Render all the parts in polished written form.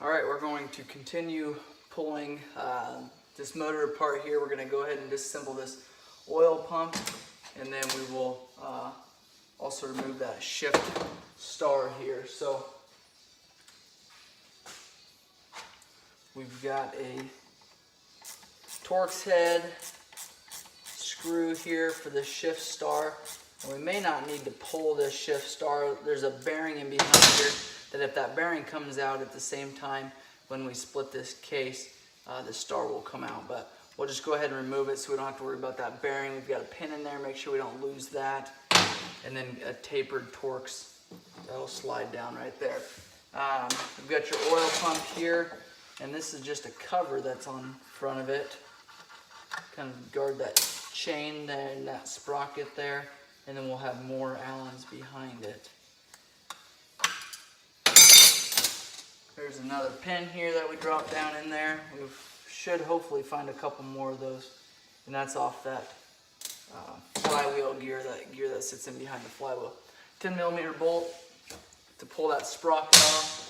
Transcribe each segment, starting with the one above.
Alright, we're going to continue pulling this motor apart here. We're going to go ahead and disassemble this oil pump, and then we will also remove that shift star here. So we've got a Torx head screw here for the shift star, and we may not need to pull this shift star. There's a bearing in behind here that if that bearing comes out at the same time when we split this case, the star will come out. But we'll just go ahead and remove it so we don't have to worry about that bearing. We've got a pin in there, make sure we don't lose that, and then a tapered Torx that'll slide down right there. We've got your oil pump here, and this is just a cover that's on front of it, kind of guard that chain there and that sprocket there, and then we'll have more Allens behind it. There's another pin here that we drop down in there. We should hopefully find a couple more of those, and that's off that flywheel gear, that gear that sits in behind the flywheel. 10mm bolt to pull that sprocket off.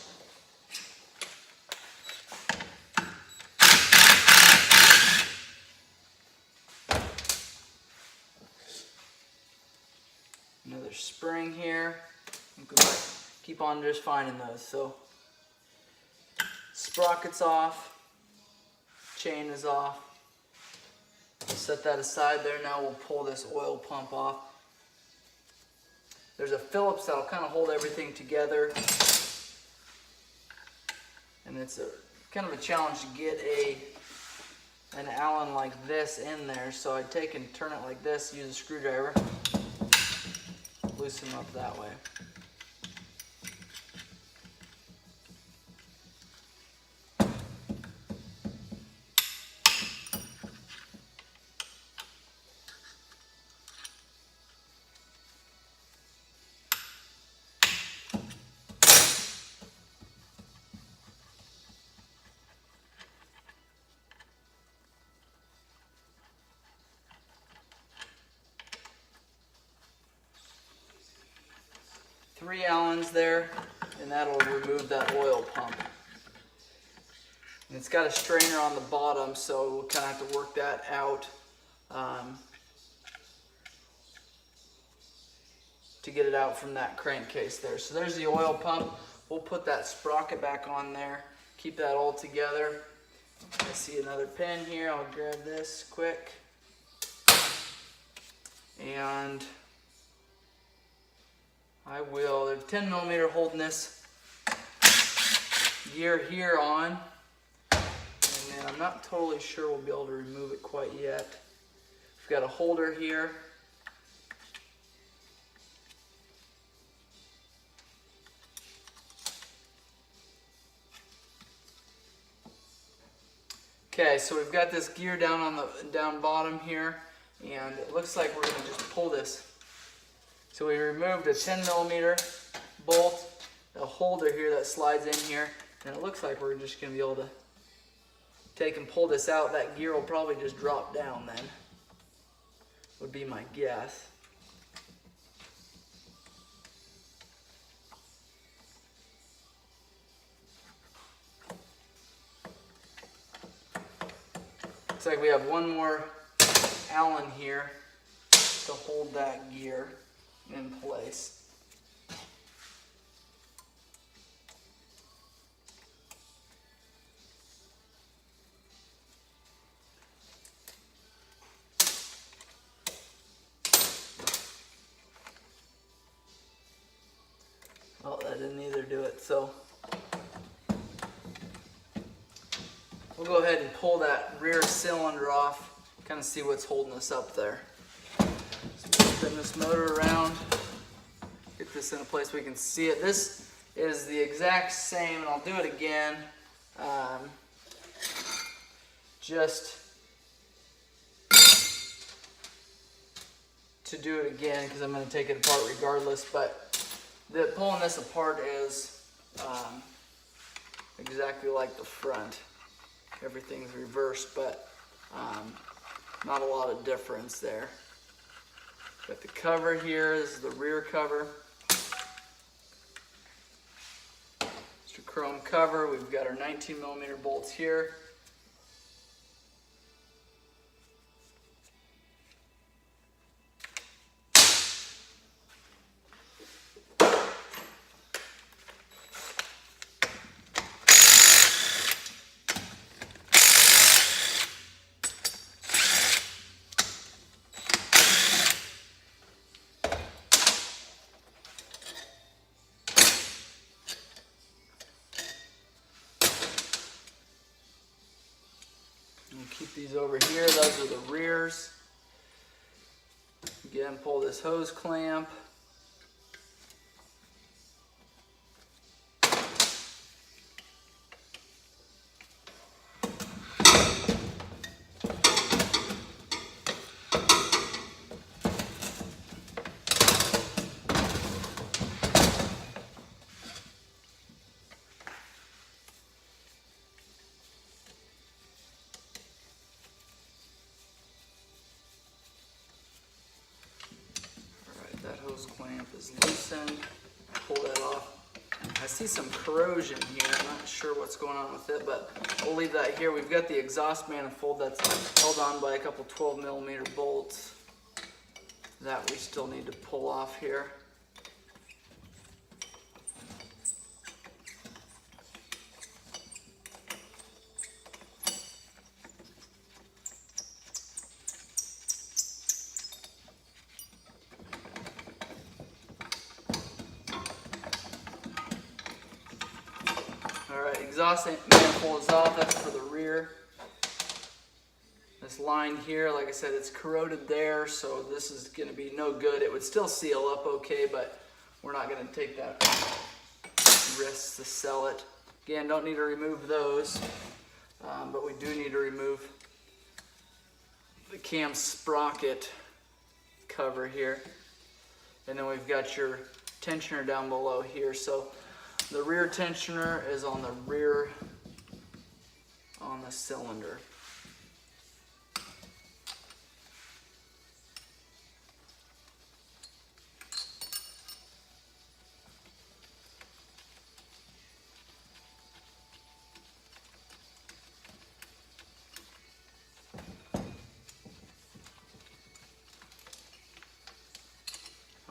Another spring here. Keep on just finding those. So sprocket's off, chain is off. We'll set that aside there. Now we'll pull this oil pump off. There's a Phillips that'll kind of hold everything together, and it's kind of a challenge to get an Allen like this in there. So I take and turn it like this, use a screwdriver, loosen them up that way. Three Allens there, and that'll remove that oil pump. And it's got a strainer on the bottom, so we'll kind of have to work that out to get it out from that crankcase there. So there's the oil pump. We'll put that sprocket back on there, keep that all together. I see another pin here. I'll grab this quick. And I will, there's 10mm holding this gear here on, and then I'm not totally sure we'll be able to remove it quite yet. We've got a holder here. Okay, so we've got this gear down on the down bottom here, and it looks like we're going to just pull this. So we removed a 10mm bolt, a holder here that slides in here, and it looks like we're just going to be able to take and pull this out. That gear will probably just drop down then, would be my guess. Looks like we have one more Allen here to hold that gear in place. Oh, that didn't either do it, so we'll go ahead and pull that rear cylinder off, kind of see what's holding us up there. Spin this motor around, get this in a place we can see it. This is the exact same, and I'll do it again, just to do it again because I'm going to take it apart regardless. But pulling this apart is exactly like the front. Everything's reversed, but not a lot of difference there. Got the cover here. This is the rear cover. Just chrome cover. We've got our 19mm bolts here. Keep these over here. Those are the rears. Again, pull this hose clamp. That hose clamp is loosened. Pull that off. I see some corrosion here. I'm not sure what's going on with it, but we'll leave that here. We've got the exhaust manifold that's held on by a couple 12mm bolts that we still need to pull off here. Alright, exhaust manifold is off. That's for the rear. This line here, like I said, it's corroded there, so this is going to be no good. It would still seal up okay, but we're not going to take that risk to sell it. Again, don't need to remove those, but we do need to remove the cam sprocket cover here. And then we've got your tensioner down below here. So the rear tensioner is on the rear on the cylinder.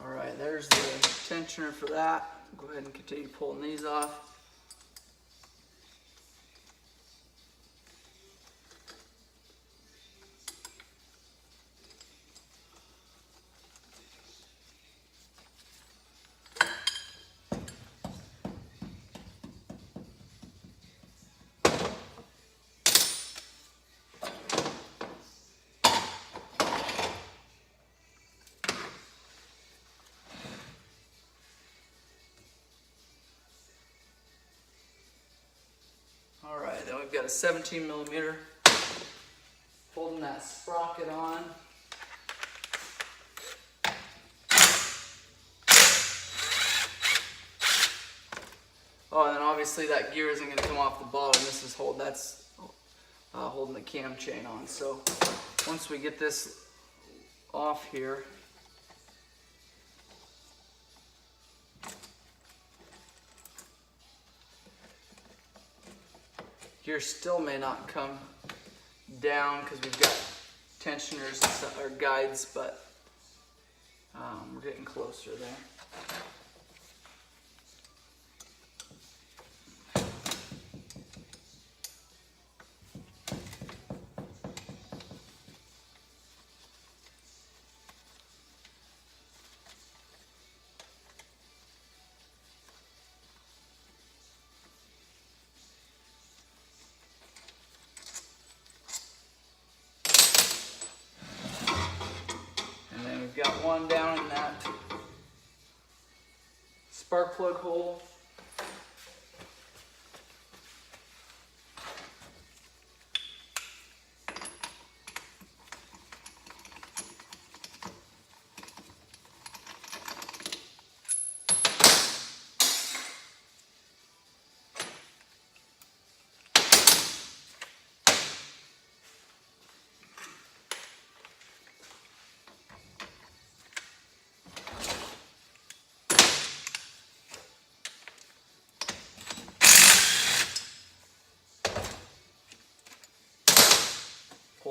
Alright, there's the tensioner for that. Go ahead and continue pulling these off. Alright, then we've got a 17mm holding that sprocket on. Oh, and then obviously that gear isn't going to come off the bottom. This is holding the cam chain on. So once we get this off here, gear still may not come down because we've got tensioners or guides, but we're getting closer there. Got one down in that spark plug hole.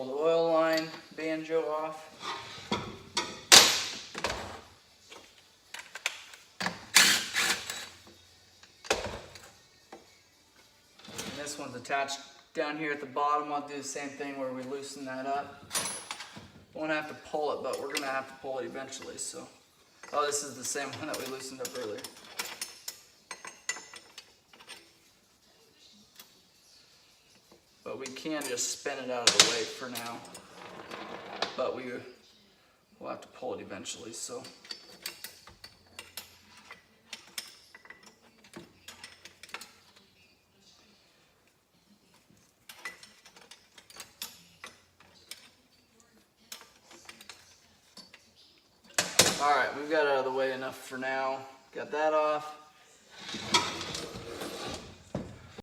pull the oil line banjo off. And this one's attached down here at the bottom. I'll do the same thing where we loosen that up. Won't have to pull it, but we're gonna have to pull it eventually, so. Oh, this is the same one that we loosened up earlier. But we can just spin it out of the way for now. But we'll have to pull it eventually, so. All right, we've got it out of the way enough for now. Got that off.